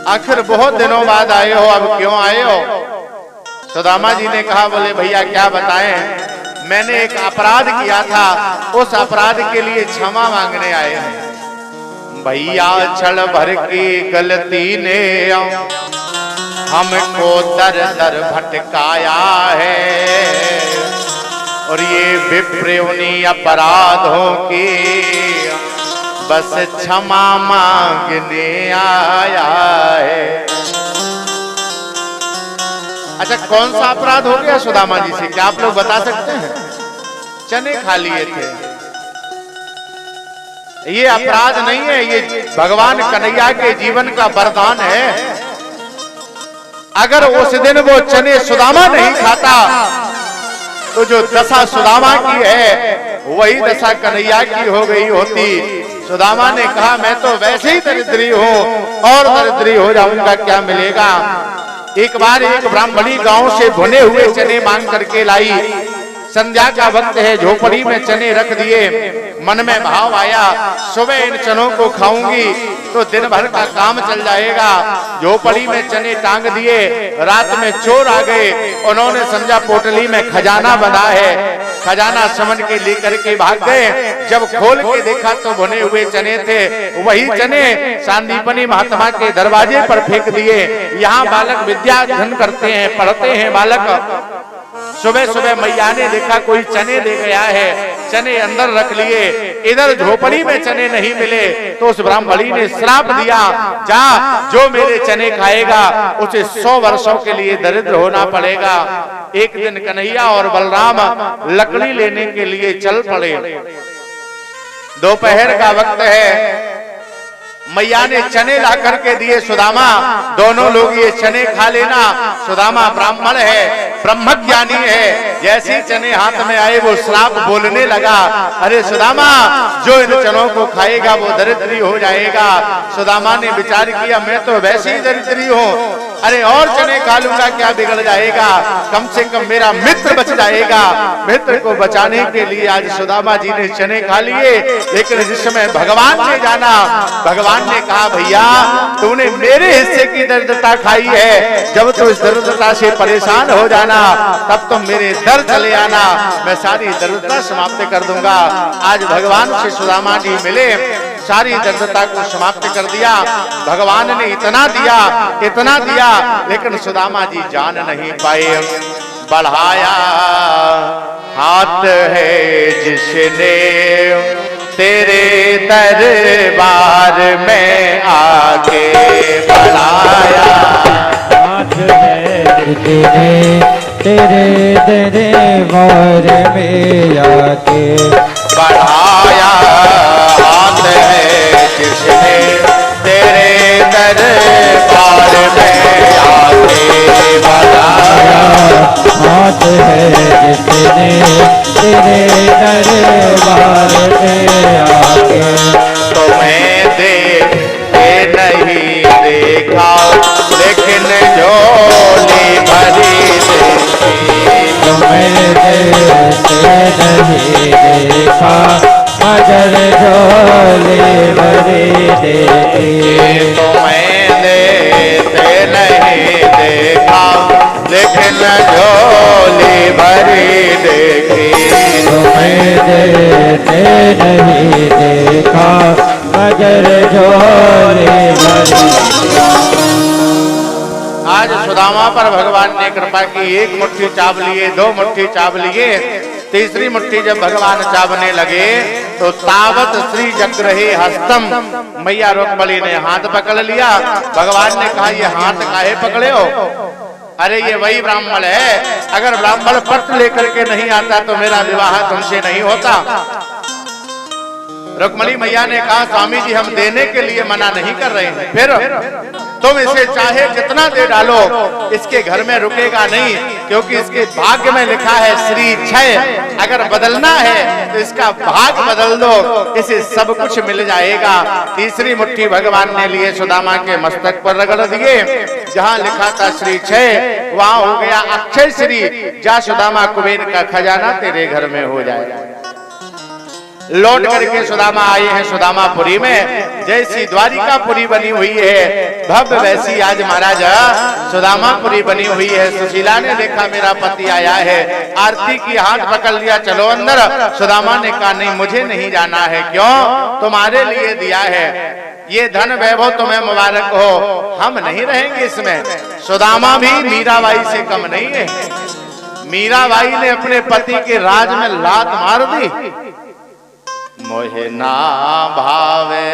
आखिर बहुत दिनों बाद आए हो, अब क्यों आए हो? सुदामा जी ने कहा, बोले भैया क्या बताएं, मैंने एक अपराध किया था, उस अपराध के लिए क्षमा मांगने आए हैं। भैया क्षण भर की गलती ने हमको दर दर भटकाया है, और ये विप्रेवनी अपराधों की बस क्षमा मांगने आया है। अच्छा, कौन सा अपराध हो गया सुदामा जी से, क्या आप लोग बता सकते हैं? चने खा लिए थे। ये अपराध नहीं है, ये भगवान कन्हैया के जीवन का वरदान है। अगर उस दिन वो चने सुदामा नहीं खाता तो जो दशा सुदामा की है वही दशा कन्हैया की हो गई होती। सुदामा ने कहा, मैं तो वैसे ही दरिद्री हूं और दरिद्री हो जाऊंगा, क्या मिलेगा? एक बार एक ब्राह्मणी गांव से भुने हुए चने मांग करके लाई। संध्या का वक्त है, झोपड़ी में चने रख दिए। मन में भाव आया, सुबह इन चनों को खाऊंगी तो दिन भर का काम चल जाएगा। झोपड़ी में चने टांग दिए। रात में चोर आ गए, उन्होंने समझा पोटली में खजाना बंधा है, खजाना समझ के लेकर के भाग गए। जब खोल के देखा तो भुने हुए चने थे। वही चने सांदीपनी महात्मा के दरवाजे पर फेंक दिए। यहाँ बालक विद्या अध्ययन करते हैं, पढ़ते हैं बालक। सुबह सुबह मैया ने देखा कोई चने दे गया है, चने अंदर रख लिए। इधर झोपड़ी में चने नहीं मिले तो उस ब्राह्मणी ने श्राप दिया, जा जो मेरे चने खाएगा उसे 100 वर्षों के लिए दरिद्र होना पड़ेगा। एक दिन कन्हैया और बलराम लकड़ी लेने के लिए चल पड़े। दोपहर का वक्त है। मैया ने चने ला करके दिए, सुदामा दोनों लोग ये चने खा लेना। सुदामा ब्राह्मण है, ब्रह्मज्ञानी है। जैसे चने हाथ में आए वो श्राप बोलने लगा, अरे सुदामा जो इन चनों को खाएगा वो दरिद्री हो जाएगा। सुदामा ने विचार किया, मैं तो वैसे ही दरिद्री हूँ, अरे और चने खा लूंगा क्या बिगड़ जाएगा, कम से कम मेरा मित्र बच जाएगा। मित्र को बचाने के लिए आज सुदामा जी ने चने खा लिए। लेकिन जिस समय भगवान ने जाना, भगवान ने कहा, भैया तूने मेरे हिस्से की दरिद्रता खाई है, जब तू इस दरिद्रता से परेशान हो जाना तब तुम मेरे दर चले आना, मैं सारी दरिद्रता समाप्त कर दूंगा। आज भगवान से सुदामा जी मिले, सारी दरिद्रता को समाप्त कर दिया। भगवान ने इतना दिया लेकिन सुदामा जी जान नहीं पाए। बढ़ाया हाथ है जिसने तेरे दरबार में आके, बढ़ाया हाथ है जिसने तेरे दरबार में आके, बढ़ाया हाथ है जिसने तेरे दरबार में आके, बढ़ाया हाथ है जिसने तेरे दरबार में आके, तुम्हें देखे नहीं देखा लेकिन झोली भरी देखी, तुम्हें देखे नहीं देखा मगर झोली भरी देखी, तुम्हें देखे नहीं देखा लेकिन झोली भरी देखी, तुम्हें देखे नहीं देखा मगर झोली भरी। आज सुदामा पर भगवान ने कृपा की। एक मुट्ठी चाव लिए, 2 मुट्ठी चाव लिए, तीसरी मुट्ठी जब भगवान चावने लगे तो तावत श्री जग्रहे हस्तम, मैया रुक्मणी ने हाथ पकड़ लिया। भगवान ने कहा, ये हाथ काहे पकड़े हो? अरे ये वही ब्राह्मण है, अगर ब्राह्मण पत्र लेकर के नहीं आता तो मेरा विवाह तुमसे नहीं होता। रुक्मणी मैया ने कहा, स्वामी जी हम देने के लिए मना नहीं कर रहे हैं, फिर तुम इसे चाहे जितना दे डालो इसके घर में रुकेगा नहीं, क्योंकि इसके भाग्य में लिखा है श्री क्षय। अगर बदलना है तो इसका भाग बदल दो, इसे सब कुछ मिल जाएगा। तीसरी मुट्ठी भगवान ने लिए सुदामा के मस्तक पर रगड़ दिए। जहाँ लिखा था श्री क्षय वहां हो गया अक्षय श्री। जा सुदामा कुबेर का खजाना तेरे घर में हो जाएगा। लौट करके सुदामा आए हैं सुदामापुरी में। जैसी द्वारिकापुरी बनी हुई है भव्य वैसी आज महाराज सुदामापुरी बनी हुई है। सुशीला ने देखा मेरा पति आया है, आरती की हाथ पकड़ लिया, चलो अंदर। सुदामा ने कहा नहीं मुझे नहीं जाना है। क्यों? तुम्हारे लिए दिया है, ये धन वैभव तुम्हें मुबारक हो, हम नहीं रहेंगे इसमें। सुदामा भी मीराबाई से कम नहीं है। मीराबाई ने अपने पति के राज में लात मार दी। मोहे ना भावे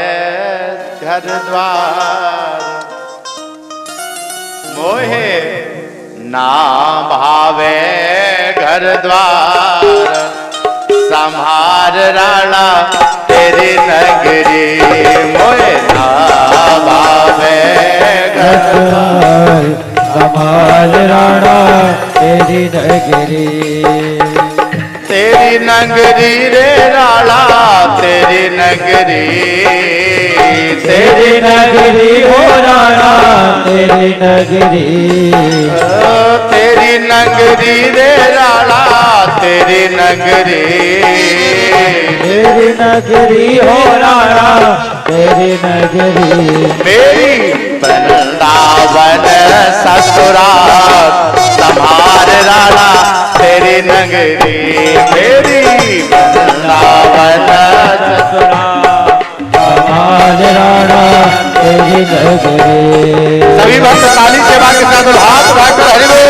घर द्वार, मोहे ना भावे घर द्वार, संहार राणा तेरी नगरी। मोहे ना भावे घर द्वार, संहार राणा तेरी नगरी। तेरी नगरी रे राणा तेरी नगरी, तेरी नगरी हो राणा तेरी नगरी। तेरी नगरी रे राणा तेरी नगरी, तेरी नगरी हो राणा तेरी नगरी। मेरी वृंदावन ससुराल संभार राणा तेरी नगरी। मेरी वृंदावन ससुराल संभार राणा तेरी नगरी। सभी भक्त काली सेवा के साथ हाथ उठाकर हरि बोल।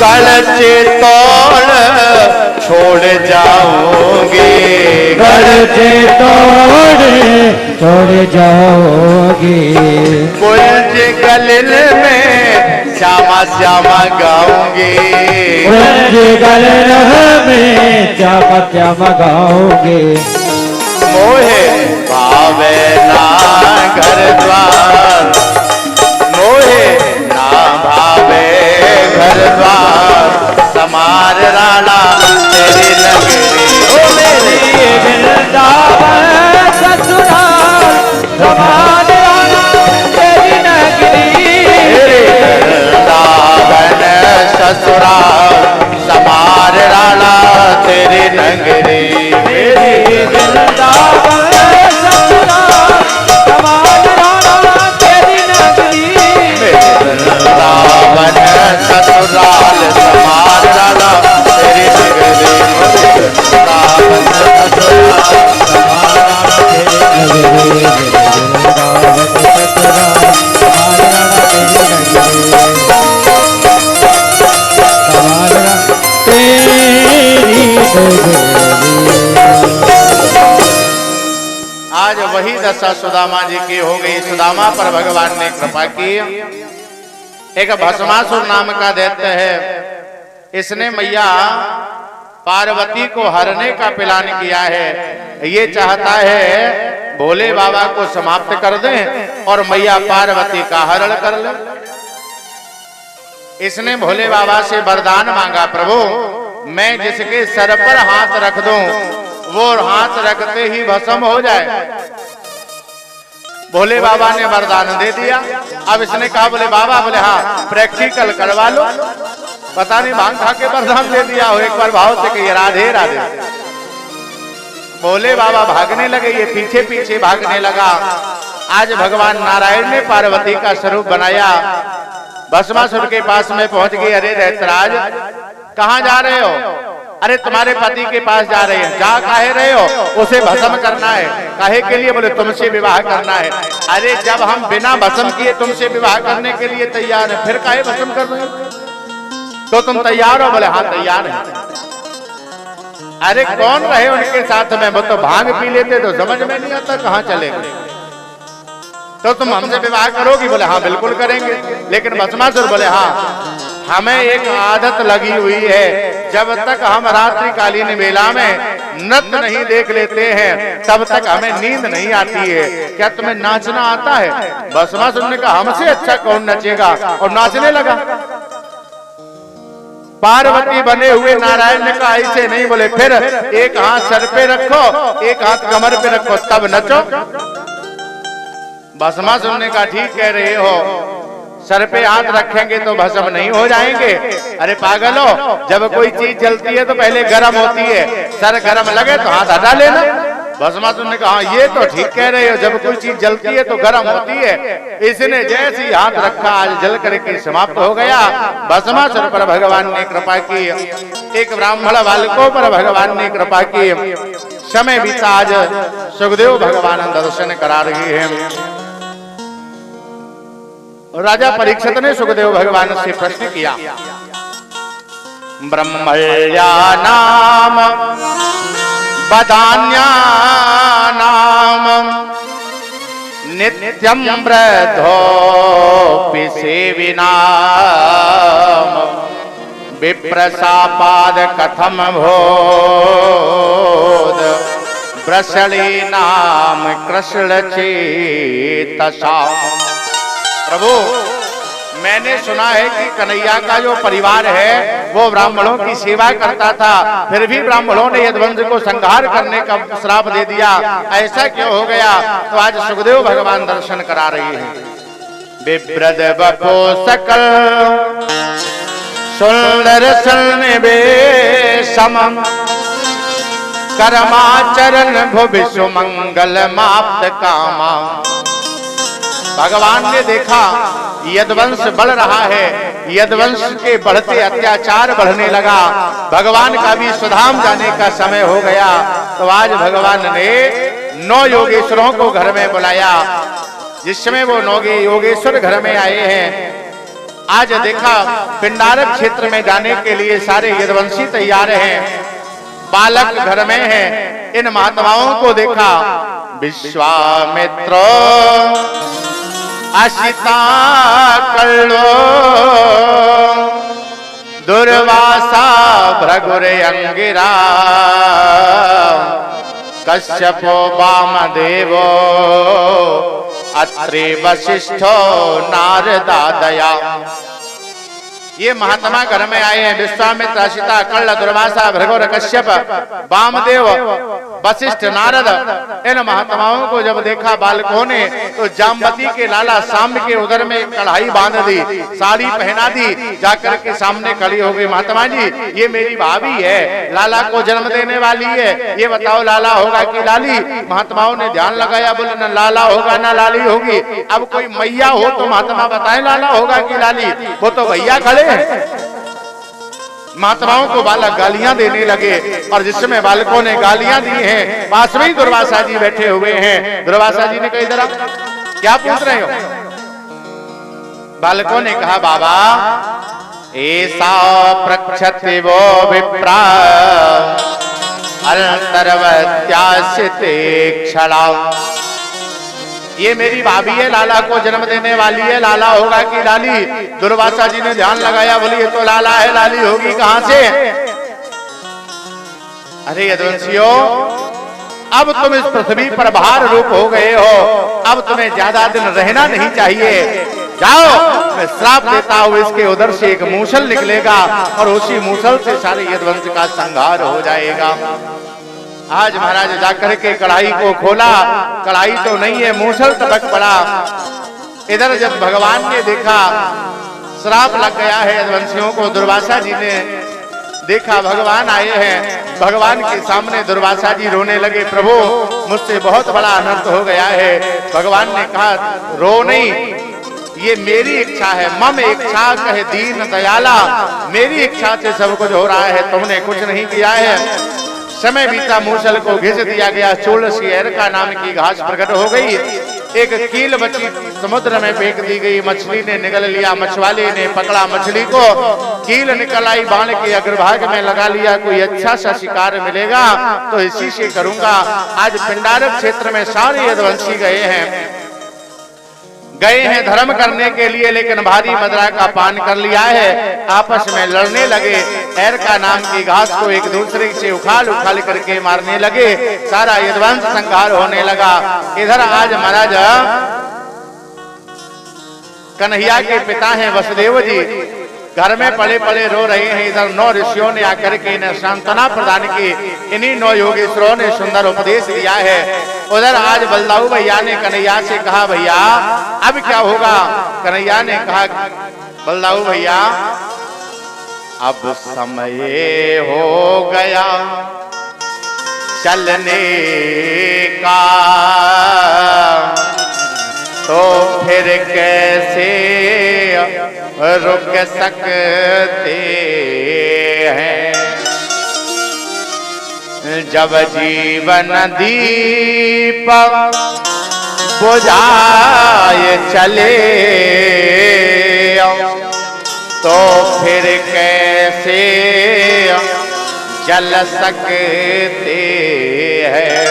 गलचे तोड़ छोड़ जाओगे, गलचे छोड़ जाओगे। कुंज गलिल में श्यामा श्यामा गाओगे, कुंज गलिल में श्यामा श्यामा गाओगे। मोहे भावे ना घर द्वार, मोहे ना भावे घर द्वार, समार राणा तेरी नगरी। ओ मेरी वृंदावन ससुराल समार राणा तेरी नगरी। वृंदावन ससुराल समार राणा तेरी नगरी। मेरी वृंदावन ससुराल समार राणा तेरी नगरी। वृंदावन ससुराल समार राणा तेरी नगरी। वृंदावन ससुराल समार राणा तेरी नगरी। आज वही दशा सुदामा जी की हो गई। सुदामा पर भगवान ने कृपा की। एक भस्मासुर नाम का दैत्य है, इसने मैया पार्वती को हरने का प्लान किया है। ये चाहता है भोले बाबा को समाप्त कर दें और मैया पार्वती का हरण कर ले। इसने भोले बाबा से वरदान मांगा, प्रभु मैं जिसके सर पर हाथ रख दूं वो हाथ रखते ही भस्म हो जाए। भोले बाबा ने वरदान दे दिया। अब इसने कहा बोले बाबा, बोले हाँ प्रैक्टिकल करवा लो। पता नहीं भांग खा के वरदान दे दिया हो। एक बार भाव से कहिए राधे राधे। भोले बाबा भागने लगे, ये पीछे पीछे भागने लगा। आज भगवान नारायण ने पार्वती का स्वरूप बनाया, भस्मासुर के पास में पहुंच गए। अरे दैत्यराज कहाँ जा रहे हो? अरे तुम्हारे पति के पास जा रहे हैं। जा काहे रहे हो? उसे भस्म करना है। काहे के लिए? बोले तुमसे विवाह करना है। अरे जब हम बिना भस्म किए तुमसे विवाह करने के लिए तैयार हैं, फिर काहे भस्म कर रहे हो? तो तुम तैयार हो? बोले हाँ तैयार है। अरे कौन रहे उनके साथ में? वो तो भांग पी लेते तो समझ में नहीं आता कहाँ चले गए। तो तुम हमसे विवाह करोगी? बोले हाँ बिल्कुल करेंगे। लेकिन भस्मासुर बोले हाँ हमें एक आदत लगी हुई है, जब तक हम रात्रिकालीन मेला में नृत्य नहीं देख लेते हैं तब तक हमें नींद नहीं आती है। क्या तुम्हें नाचना आता है? भस्मासुर ने कहा हमसे अच्छा कौन नचेगा, और नाचने लगा। पार्वती बने हुए नारायण ने कहा ऐसे नहीं। बोले फिर एक हाथ सर पे रखो, एक हाथ कमर पे रखो, तब नचो। भस्मासुर ने कहा ठीक कह रहे हो, सर पे हाथ रखेंगे तो भस्म नहीं हो जाएंगे। अरे पागल हो, जब कोई चीज जलती है तो पहले गर्म होती है, सर गर्म लगे तो हाथ हटा लेना। भस्मासुर ने कहा ये तो ठीक कह रहे हो, जब कोई चीज जलती है तो गर्म होती है। इसने जैसे ही हाथ रखा आज जल करके समाप्त हो गया। भस्मासुर पर भगवान ने कृपा की, एक ब्राह्मण बालकों पर भगवान ने कृपा की। समय बीता, आज सुखदेव भगवान दर्शन करा रहे हैं। राजा परीक्षित ने सुखदेव भगवान से प्रश्न किया, ब्रह्मल्या नाम बदान्या नाम नित्यं वृद्धोऽपि सेविनाम विप्रसापाद कथम भोद वृषणी नाम कृष्ण चेतसा। प्रभु मैंने सुना है कि कन्हैया का जो परिवार है वो ब्राह्मणों की सेवा करता था, फिर भी ब्राह्मणों ने यदुवंश को संहार करने का श्राप दे दिया। ऐसा क्यों हो गया? तो आज सुखदेव भगवान दर्शन करा रही है। विप्रद बपो सकल सुंदर सन्निवेशम कर्माचरण भुवि सुमंगल माप्त कामा। भगवान ने देखा यदुवंश बढ़ रहा है, यदुवंश के बढ़ते अत्याचार बढ़ने लगा, भगवान का भी सुधाम जाने का समय हो गया। तो आज भगवान ने 9 योगेश्वरों को घर में बुलाया। जिस समय वो 9 योगेश्वर घर में आए हैं, आज देखा पिंडारक क्षेत्र में जाने के लिए सारे यदुवंशी तैयार हैं, बालक घर में हैं। इन महात्माओं को देखा, विश्वामित्र अशिता कल्लो दुर्वासा भृगुर अंगिरा कश्यपो वामदेवो अत्रि वशिष्ठो नारदादया। ये महात्मा घर में आए हैं। विश्वामित्र अशिता कर्ण दुर्वासा भृगुर कश्यप वामदेव वशिष्ठ नारद। इन महात्माओं को जब देखा बालकों ने तो जामवती के लाला साम्य के उदर में कढ़ाई बांध दी, साड़ी पहना दी, जाकर के सामने खड़ी हो गई। महात्मा जी ये मेरी भाभी है, लाला को जन्म देने वाली है, ये बताओ लाला होगा कि लाली? महात्माओं ने ध्यान लगाया, बोले न लाला होगा न लाली होगी। अब कोई मैया हो तो महात्मा बताए लाला होगा कि लाली? वो तो भैया खड़े हैं। महात्माओं को बालक गालियां देने लगे, और जिस समय बालकों ने गालियां दी हैं, पास में ही दुर्वासा जी बैठे हुए हैं। दुर्वासा जी ने कहा इधर आओ, क्या पूछ रहे हो? बालकों ने कहा बाबा ऐसा प्रक्षति वो विप्रा अंतर्वत्यासिते क्षणा। ये मेरी भाभी है, लाला को जन्म देने वाली है, लाला होगा कि लाली? दुर्वासा जी ने ध्यान लगाया, बोली ये तो लाला है, लाली होगी कहां से? अरे यदुवंशियों, अब तुम इस पृथ्वी पर भार रूप हो गए हो, अब तुम्हें ज्यादा दिन रहना नहीं चाहिए। जाओ, मैं श्राप देता हूं, इसके उधर से एक मूसल निकलेगा और उसी मूसल से सारे यदुवंश का संहार हो जाएगा। आज महाराज जाकर के कढ़ाई को खोला, कढ़ाई तो नहीं है, मूसल तबक पड़ा। इधर जब भगवान ने देखा श्राप लग गया है यदुवंशियों को, दुर्वासा जी ने देखा भगवान आए हैं, भगवान के सामने दुर्वासा जी रोने लगे, प्रभु मुझसे बहुत बड़ा अनर्थ हो गया है। भगवान ने कहा रो नहीं, ये मेरी इच्छा है, मम इच्छा कहे दीन दयाला, मेरी इच्छा से सब कुछ हो रहा है, तुमने कुछ नहीं किया है। समय बीता, मूसल को घिस दिया गया, चूर्ण शेर का नाम की घास प्रकट हो गई। एक कील बची समुद्र में फेंक दी गई, मछली ने निगल लिया, मछुआरे ने पकड़ा मछली को, कील निकल आई, बाण के अग्रभाग में लगा लिया, कोई अच्छा सा शिकार मिलेगा तो इसी से करूंगा। आज पिंडारक क्षेत्र में सारे यदुवंशी गए हैं धर्म करने के लिए, लेकिन भारी मदिरा का पान कर लिया है, आपस में लड़ने लगे, एर का नाम की घास को एक दूसरे से उखाल उखाल करके मारने लगे, सारा यदुवंश संहार होने लगा। इधर आज महाराज कन्हैया के पिता हैं वसुदेव जी, घर में पड़े पड़े रो रहे हैं। इधर 9 ऋषियों ने आकर के इन्हें सांत्वना प्रदान की, इन्हीं 9 योगेश्वरों ने सुंदर उपदेश दिया है। उधर आज बलदाऊ भैया ने कन्हैया से कहा, भैया अब क्या होगा? कन्हैया ने कहा, बलदाऊ भैया अब समय हो गया चलने का, तो फिर कैसे रुक सकते हैं? जब जीवन दीप बुझाए चले, तो फिर कैसे जल सकते हैं?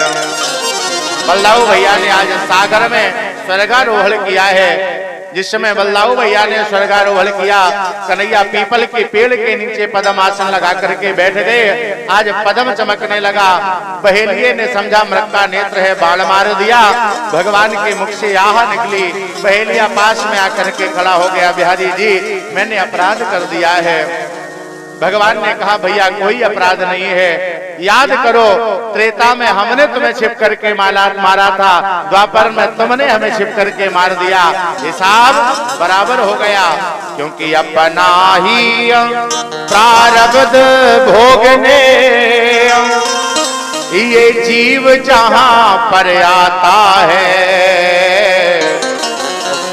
बलदाऊ भैया ने आज सागर में स्वर्गारोहण किया है। जिस समय बलदाऊ भैया ने स्वर्गारोहण किया, कन्हैया पीपल के पेड़ के नीचे पद्म आसन लगा करके बैठ गए। आज पद्म चमकने लगा, बहेलिये ने समझा मृग का नेत्र है, बाण मार दिया, भगवान के मुख से आह निकली, बहेलिया पास में आकर के खड़ा हो गया, बिहारी जी मैंने अपराध कर दिया है। भगवान ने कहा, भैया कोई अपराध नहीं है, याद करो त्रेता में हमने तुम्हें छिप करके मारा था, द्वापर में तुमने हमें छिप करके मार दिया, हिसाब बराबर हो गया। क्योंकि अपना ही प्रारब्ध भोगने ये जीव जहां पर आता है,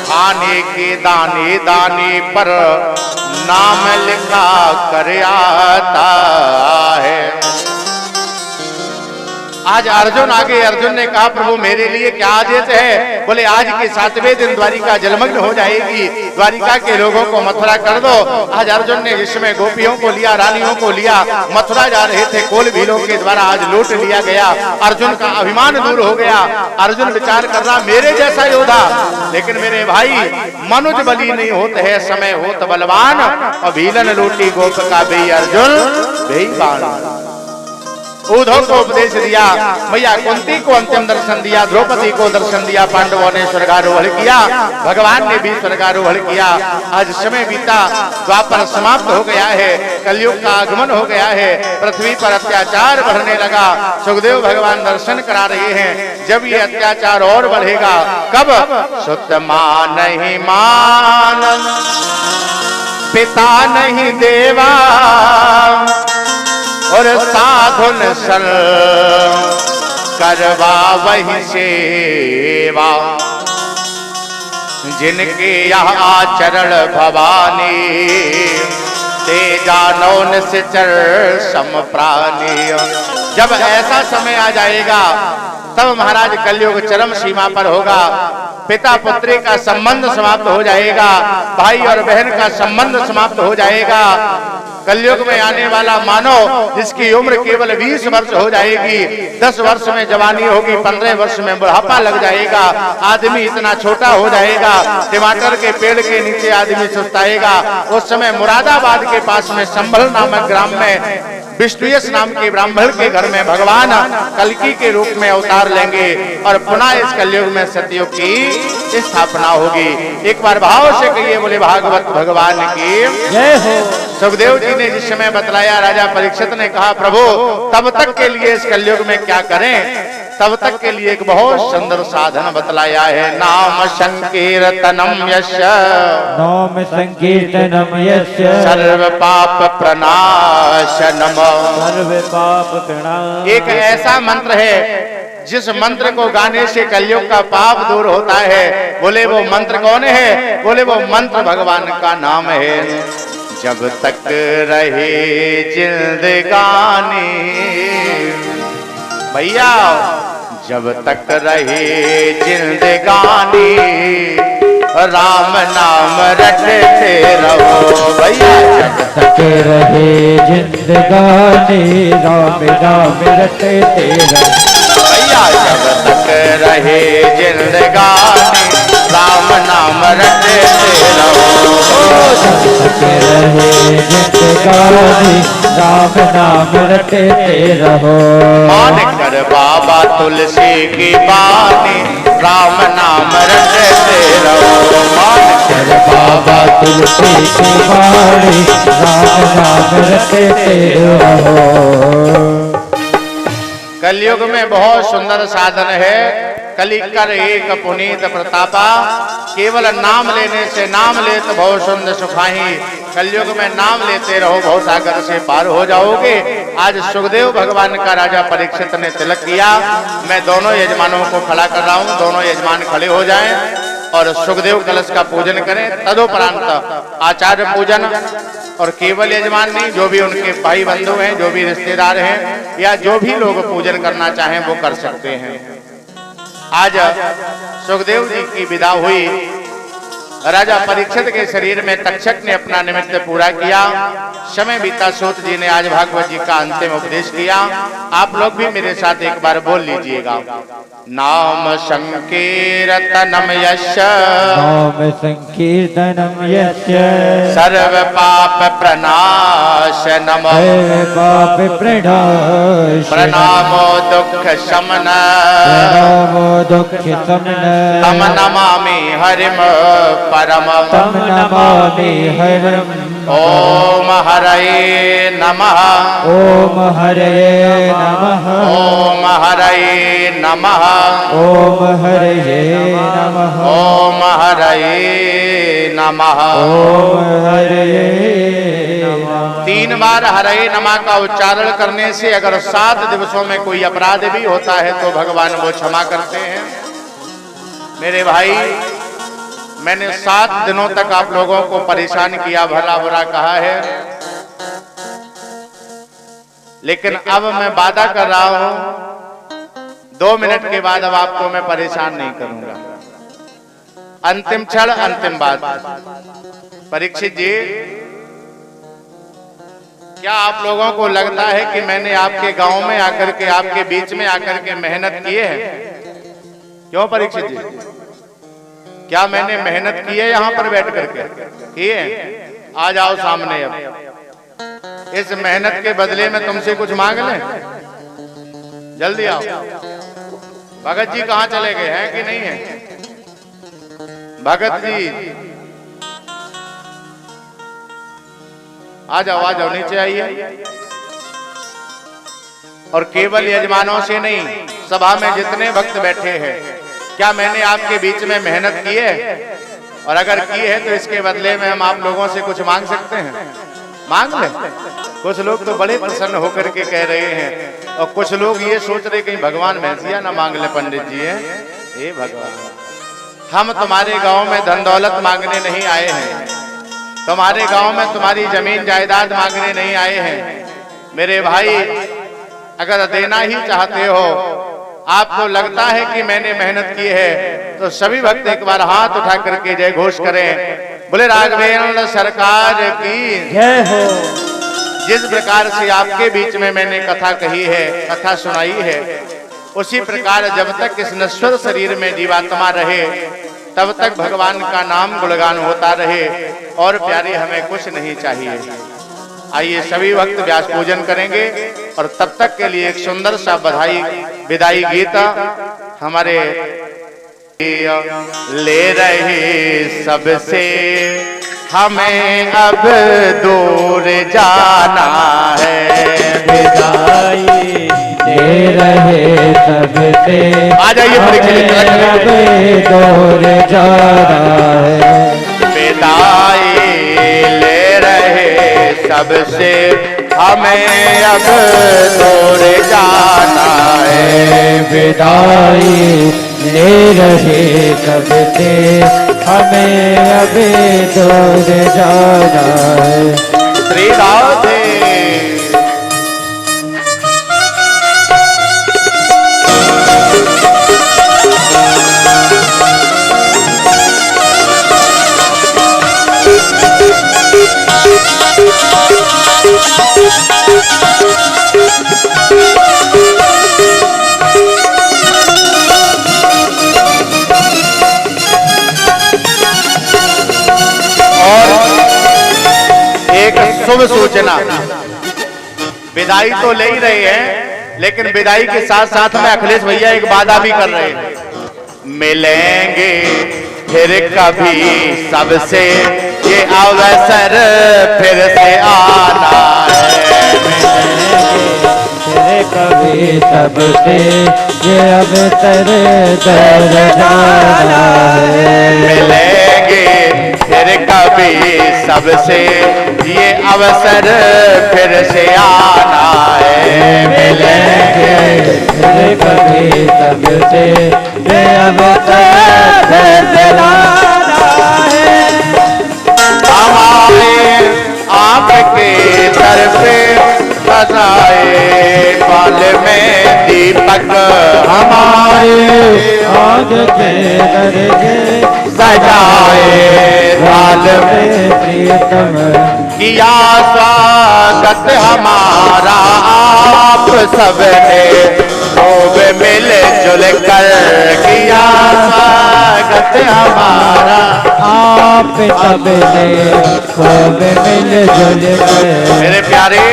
खाने के दाने दाने पर नाम लिखा कर आता है। आज अर्जुन आगे, अर्जुन ने कहा, प्रभु मेरे लिए क्या आदेश है? बोले आज के 7वें दिन द्वारिका जलमग्न हो जाएगी, द्वारिका के लोगों को मथुरा कर दो। आज अर्जुन ने जिसमें गोपियों को लिया, रानियों को लिया, मथुरा जा रहे थे, कोल भीलों के द्वारा आज लूट लिया गया। अर्जुन का अभिमान दूर हो गया। अर्जुन विचार कर रहा, मेरे जैसा योद्धा, लेकिन मेरे भाई मनुज बली नहीं होते है, समय होत बलवान, और भीलन लूटी गोप का बे अर्जुन बेईमान। उद्धव को उपदेश दिया, मैया कुंती को अंतिम दर्शन दिया, द्रौपदी को दर्शन दिया, पांडवों ने स्वर्गारोहण किया, भगवान ने भी स्वर्गारोहण किया। आज समय बीता, द्वापर समाप्त हो गया है, कलयुग का आगमन हो गया है, पृथ्वी पर अत्याचार बढ़ने लगा। सुखदेव भगवान दर्शन करा रहे हैं, जब ये अत्याचार और बढ़ेगा, कब? सुत मां नहीं मान, पिता नहीं देवा, और साधुन सल करवा वही सेवा, जिनके यहाँ आचरण भवानी, ते जानो निश्चर सम प्राणी। जब ऐसा समय आ जाएगा, तब महाराज कलयुग चरम सीमा पर होगा, पिता पुत्री का संबंध समाप्त हो जाएगा, भाई और बहन का संबंध समाप्त हो जाएगा। कलयुग में आने वाला मानव जिसकी उम्र केवल 20 वर्ष हो जाएगी, 10 वर्ष में जवानी होगी, 15 वर्ष में बुढ़ापा लग जाएगा, आदमी इतना छोटा हो जाएगा, टमाटर के पेड़ के नीचे आदमी सुस्ताएगा। उस समय मुरादाबाद के पास में संभल नामक ग्राम में विष्णुयस नाम के ब्राह्मण के घर में भगवान कल्की के रूप में अवतार लेंगे, और पुनः इस कलयुग में सतयुग की स्थापना होगी। एक बार भाव से कहिए, बोले भागवत भगवान की जय हो। सुखदेव जी ने जिस समय बतलाया, राजा परीक्षित ने कहा, प्रभु तब तक के लिए इस कलयुग में क्या करें? तब तक के लिए एक बहुत सुंदर साधन बतलाया है, नाम संकीर्तनम यस्य, नाम संकीर्तनम यस्य, सर्व पाप प्रणाशनम, सर्व पाप प्रणाशनम। एक ऐसा मंत्र है जिस मंत्र को गाने से कलयुग का पाप दूर होता है। बोले वो मंत्र कौन है? बोले वो मंत्र भगवान का नाम है। जब तक रहे जिंदगानी, भैया जब तक रहे जिंदगानी राम नाम रटते रहो भैया। जब तक रहे जिंदगानी राम नाम रटते रहो भैया। जब तक रहे जिंदगानी राम नाम रटते रहो। जब तक रहे जिंदगानी राम नाम रटते रहो। मान कर बाबा तुलसी की बानी राम नाम रटते रहो। मान कर बाबा तुलसी की बानी राम नाम रटते रहो। कलयुग में बहुत सुंदर साधन है। कली कर एक पुनीत प्रतापा, केवल नाम लेने से नाम ले तो बहुत सुंदर सुखाही। कलयुग में नाम लेते रहो, बहुत सागर से पार हो जाओगे। आज सुखदेव भगवान का राजा परीक्षित ने तिलक किया। मैं दोनों यजमानों को खड़ा कर रहा हूँ, दोनों यजमान खड़े हो जाएं और सुखदेव कलश का पूजन करें। तदोपरांत आचार्य पूजन और केवल यजमान नहीं, जो भी उनके भाई बंधु हैं, जो भी रिश्तेदार हैं या जो भी लोग पूजन करना चाहें वो कर सकते हैं। आज सुखदेव जी की विदा हुई। राजा परीक्षित के शरीर में तक्षक ने अपना निमित्त पूरा किया। समय बीता, सूत जी ने आज भागवत जी का अंतिम उपदेश किया। आप लोग भी मेरे साथ एक बार बोल लीजिएगा। नाम संकीर्तनम यस्य, नाम संकीर्तनम यस्य, सर्व पाप प्रनाशनम, पाप प्रणाशनम, प्रणामो दुख शमन, प्रणामो दुख शमन, तम नमामि हरिम परम, तम नमामि हरिम। ओम हरये नमः, ओम हरये नमः, ओम हरये नमः, ओम हरये नमः, ओम हरये नमः, ओम हरये नमः। 3 बार हरये नमः का उच्चारण करने से अगर 7 दिवसों में कोई अपराध भी होता है तो भगवान वो क्षमा करते हैं। मेरे भाई, मैंने 7 दिनों तक आप लोगों को परेशान किया, भला बुरा कहा है, लेकिन अब मैं वादा कर रहा हूं 2 मिनट के बाद अब आपको मैं परेशान नहीं करूंगा। अंतिम क्षण, अंतिम बात। परीक्षित जी, क्या आप लोगों को लगता है कि मैंने आपके गांव में आकर के, आपके बीच में आकर के मेहनत की है? क्यों परीक्षित जी, क्या मैंने मेहनत की है यहाँ पर बैठ करके? की है? आ जाओ सामने। अब इस मेहनत के बदले में तुमसे कुछ मांग लें? जल्दी आओ। भगत जी कहाँ चले गए हैं कि नहीं है? भगत जी आ जाओ, आ जाओ, नीचे आइए। और केवल यजमानों से नहीं, सभा में जितने भक्त बैठे हैं, क्या मैंने आपके बीच में मेहनत की है? और अगर की है तो इसके बदले में हम आप लोगों से कुछ मांग सकते हैं? मांग ले। कुछ लोग तो बड़े प्रसन्न होकर के कह रहे हैं और कुछ लोग ये सोच रहे कहीं भगवान भैंसिया ना मांग ले। पंडित जी हैं, हे भगवान, हम तुम्हारे गांव में धन दौलत मांगने नहीं आए हैं, तुम्हारे गांव में तुम्हारी जमीन जायदाद मांगने नहीं आए हैं। मेरे भाई, अगर देना ही चाहते हो, आपको लगता है कि मैंने मेहनत की है, तो सभी भक्त एक बार हाथ उठा करके जय घोष करें। बोले राघवेंद्र सरकार की जय हो। जिस प्रकार से आपके बीच में मैंने कथा कही है, कथा सुनाई है, उसी प्रकार जब तक इस नश्वर शरीर में जीवात्मा रहे तब तक भगवान का नाम गुणगान होता रहे, और प्यारे हमें कुछ नहीं चाहिए। आइए सभी भक्त व्यास पूजन करेंगे और तब तक के लिए एक सुंदर सा बधाई विदाई गीत हमारे ले रहे सबसे हमें अब दूर जाना है। विदाई दे रहे सबसे, आ जाइए परीक्षित, अब दूर जाना है। विदाई ले रहे सबसे हमें अब दूर जाना है। विदाई ले रहे सबसे हमें अब दूर जाना है। श्री राधे। शुभ सूचना। विदाई तो ले ही रहे हैं, लेकिन विदाई के साथ साथ में अखिलेश भैया एक वादा भी कर रहे हैं, मिलेंगे फिर कभी सबसे, ये अवसर फिर से आना है। फिर कभी सबसे, ये अवसर दर जाना है। मिलेंगे फिर कभी सबसे, ये अवसर फिर से आना है। मिलेंगे फिर कभी सबसे, ये अवसर दर जाना है। हमारे आपके दर पे सजाए पल में दीपक, हमारे आग के दरजे सजाए साल में प्रियतम, किया स्वागत हमारा आप सबने खूब मिल जुल कर, किया स्वागत हमारा आप सबने खूब मिल जुल कर। मेरे प्यारे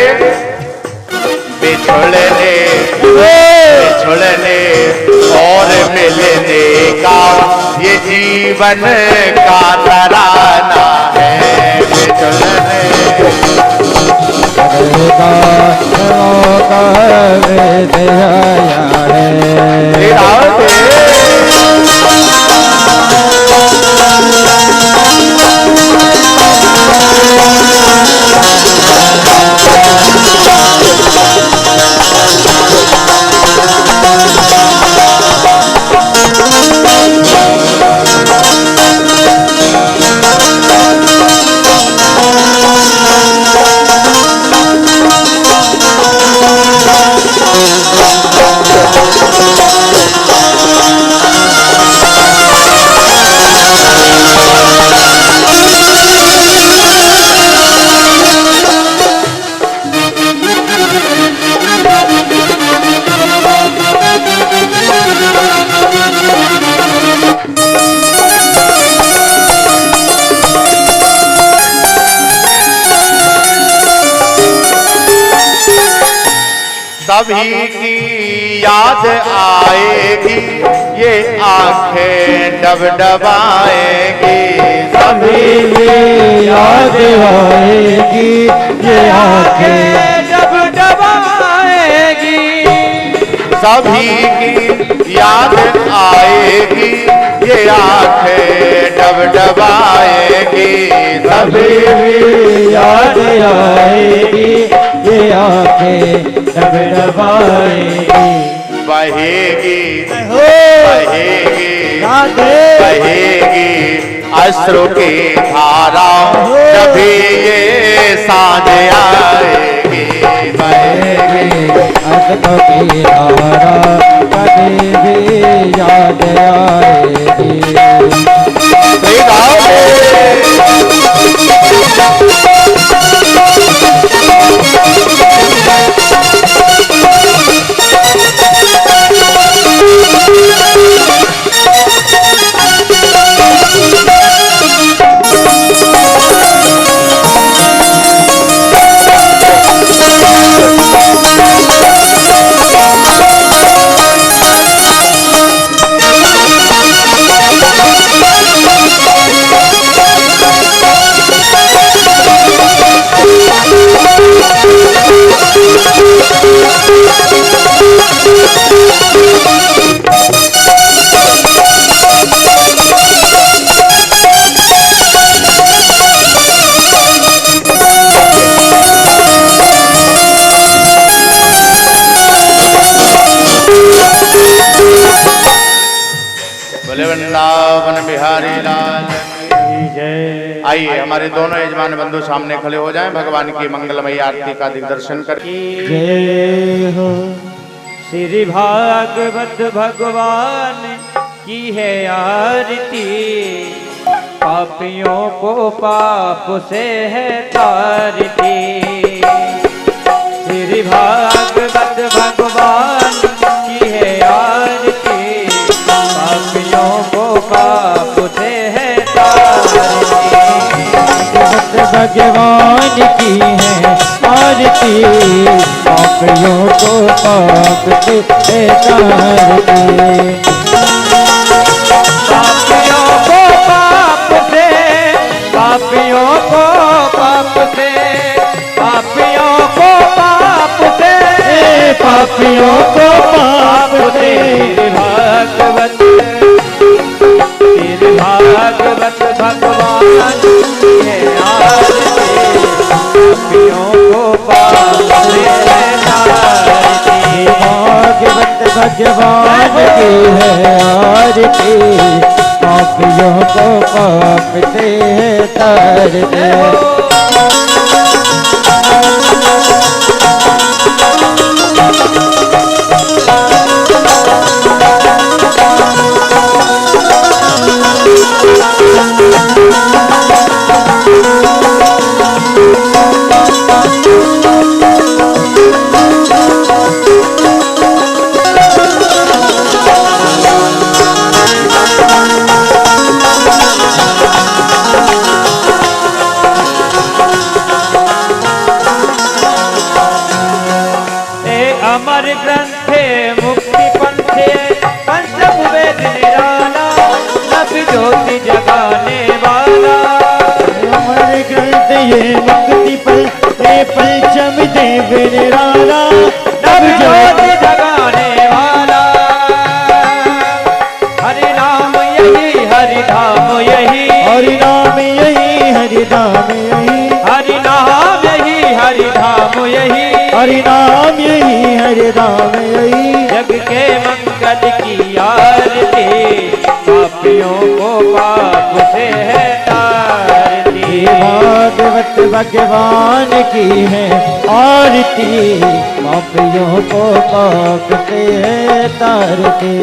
बिछुड़ने और मिलने का ये जीवन का तराना है। बिछुड़ने सभी की याद आएगी, ये आंखें डबडबाएगी। सभी की याद आएगी, ये आंखें डबडबाएगी। सभी की याद आएगी, ये आंखें डबडबाएगी। सभी की याद आएगी, ये आंखें डबडबाएगी। बहेगी बहेगी बहेगी अश्रु की धारा, कभी ये सांझ आएगी। बहेगी अश्रु की धारा, कभी भी याद आएगी। वृंदावन बिहारी लाल जय। आइए हमारे दोनों यजमान बंधु सामने खड़े हो जाएं, भगवान की मंगलमयी आरती का दिग्दर्शन करके। जय हो श्री भागवत भगवान की है आरती, पापियों को पाप से है तारती। श्री भागवत भगवान की है आरती, पापियों को पाप से है तारती। भगवान की है आरती पापियों को पाप से तारती पापियों को पाप से पापियों को पाप से पापियों को पाप से पापियों को पाप से भागवत भागवत भगवान है आरती पापियों को पाप से तारती भागवत भगवान की है आरती पापियों को पाप से तारते अमर ग्रंथे मुक्ति पंथे पंचम वेद निराला नभ ज्योति जगाने वाला अमर ग्रंथ ये मुक्ति पल ये पंचम देव निराला नभ ज्योति जगाने वाला हरि नाम यही हरि धाम यही हरि नाम यही हरि धाम यही हरि नाम यही हरि धाम यही हरि नाम यही हरि धाम यही जग के मंगल की आरती पापियों को पाप से है तारती भागवत भगवान की है आरती पापियों को पाप से है तारती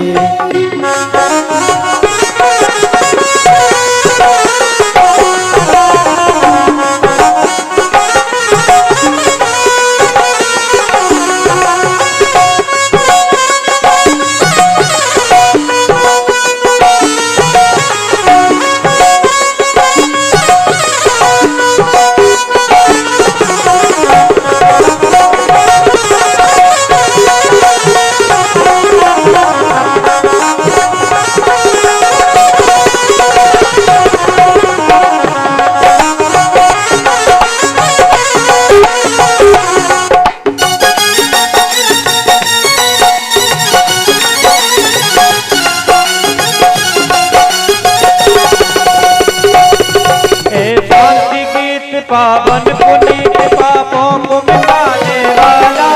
पावन पुनीत पापों को मिटाने वाला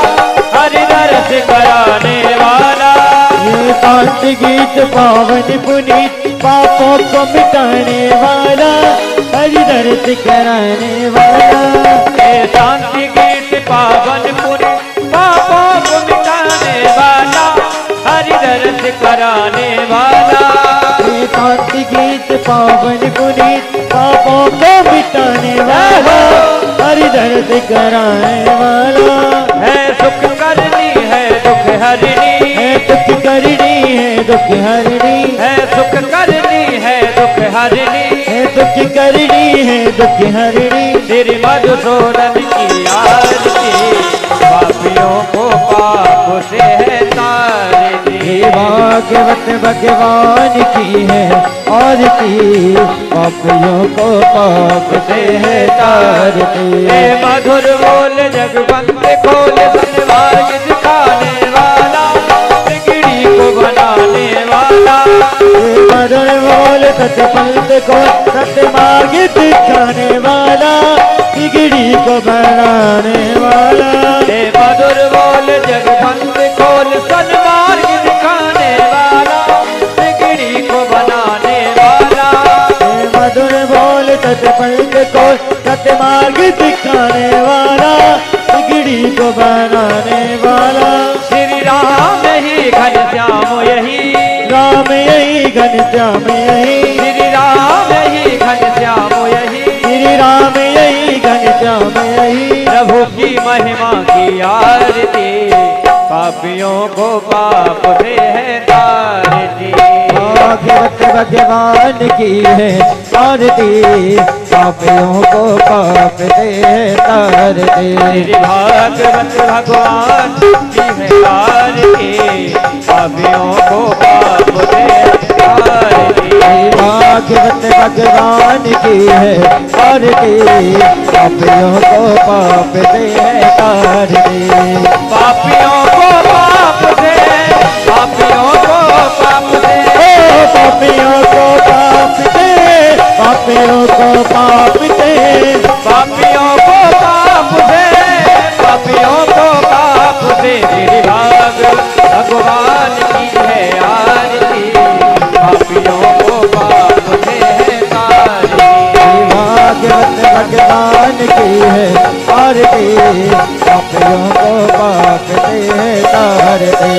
हरि दर्श कराने वाला ये शांति गीत पावन पुनीत पापों को मिटाने वाला हरि दर्श कराने वाला ये शांति गीत पावन पुनीत पापों को मिटाने वाला हरि दर्श कराने वाला ये शांति गीत पावन पुनीत पापों को मिटाने वाला हरि दर्द कराने वाला है सुख करनी है दुख हरनी है दुख करनी है दुख हरनी है सुख करनी है दुख हरनी है दुख करनी है दुख हरनी श्री मधुसूदन की आरती पापियों को पाप से है तारती भागवत भगवान की है आरती पापियों को पाप से है तारती मधुर बोल जगवंत खोल सनमार्ग दिखाने वाला बिगड़ी को बनाने वाला मधुर बोल सतपंथ को सतमार्ग दिखाने वाला बिगड़ी को बनाने वाला मधुर बोल जगवंत खोल सनमार्ग दिखाने वाला बिगड़ी को बनाने वाला मधुर बोल सतपंथ को सतमार्ग दिखाने वाला बिगड़ी को बनाने वाला श्री राम ही घनश्याम यही राम यही घनश्याम यही श्री राम ही घनश्याम यही श्री राम यही घनश्याम यही प्रभु की महिमा की आरती पापियों को पाप से है तारती भागवत भगवान की है आरती पापियों को पाप से तार दे। श्री भागवत भगवान की है आरती, पापियों को पाप से तार दे। भागवत भगवान की है आरती, पापियों को पाप से तार दे। पापियों को पाप से, पापियों को पाप से, पापियों को पाप से, पापियों को पाप से, पापियों को पाप से, पापियों को पाप से। श्री भागवत भगवान की है आरती, पापियों को पाप से तार दे। भागवत भगवान की है आरती, पापियों को पाप से तार दे।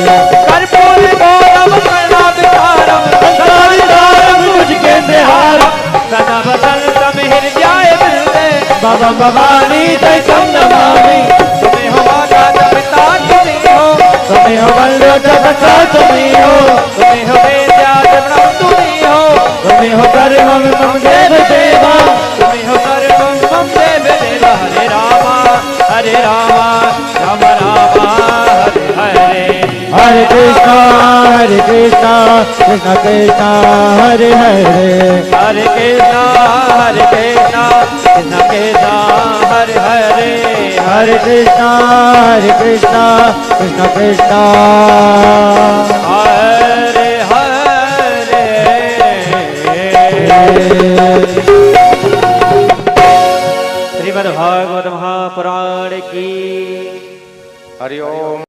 कर्पूर गौरव कर्णावतारम, संसारधारम तुझके निहारम, सदा वसंतम हृदयाय वृंदे। बाबा भवानी तैकम नमामि। तुम्हें हो माता पिता तुम्हीं हो, तुम्हें हो बंधु जगता तुम्हीं हो, तुम्हें हो वेद्यास ब्रह्म तुम्हीं हो, तुम्हें हो कर्मम मम देव देवा। तुम्हें हो सर्वं मम देव देवा। हरे रामा राम रामा हरे हरे। हरे कृष्णा कृष्णा कृष्णा हरे हरे। हरे कृष्णा कृष्णा कृष्णा हरे हरे। हरे कृष्णा कृष्णा कृष्णा हरे हरे। श्रीमद् भागवत महापुराण की हरि ओम।